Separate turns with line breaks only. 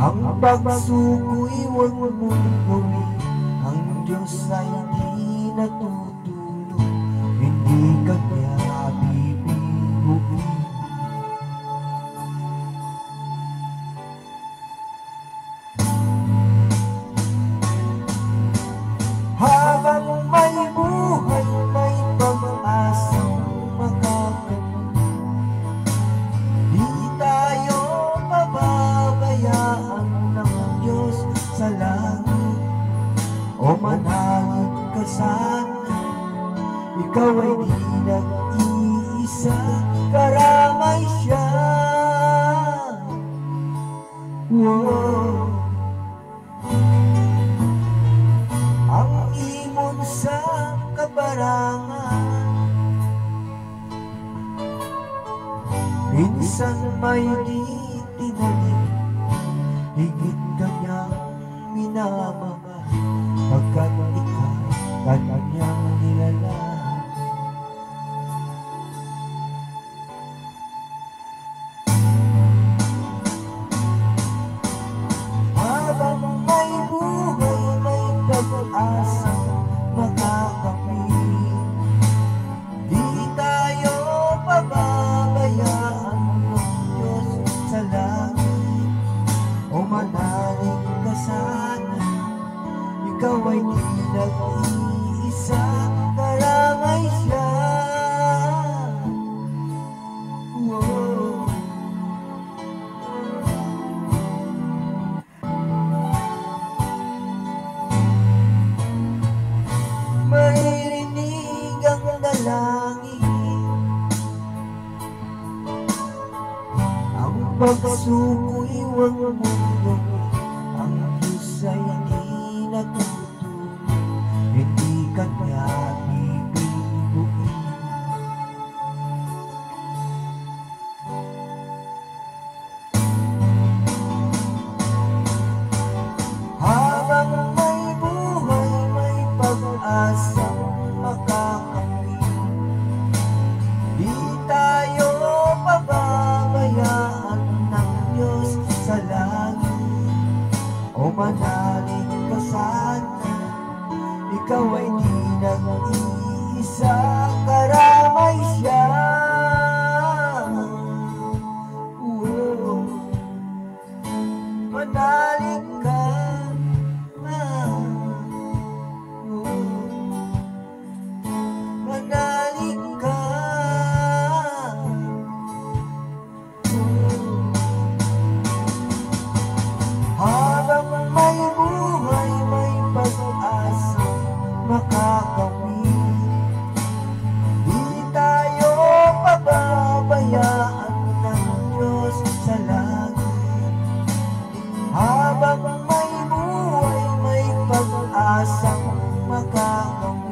Ang pagsuko'y huwag mong gawin, ang Diyos ay di natutulog, hindi kanya bibiguin. Habang may buhay, may pag-asang makakaroon. Di tayo pababayaan ng Diyos sa langit. O manalig ka sana, ikaw ay di nag-iisa, karamay siya. Wow. Ang imon sa kabarangan, minsan may di tinanim, higit kanyang minamahal, pagkat ikaw kanyang nilalang. Habang may buhay, may pag-asang makakamit. Di tayo pababayaan ng Diyos sa langit. O manalig ka sana, ikaw ay di nag-iisa, karamay siya. Wow. Maririnig ang dalangin, ang pagsuko'y huwag mong gawin, ang Diyos ay di natutulog, hindi kanya bibiguin. Habang may buhay, may pag-asang makakamit. Di tayo pababayaan ng Diyos sa langit. O manalig ka sana, ikaw ay di nag-iisa, karamay siya. Manalig ka. Manalig ka. Habang may buhay, may pag-asa makakamit. Di tayo pababayaan ng Diyos sa langit. Habang may buhay, may pag-asang makakamit.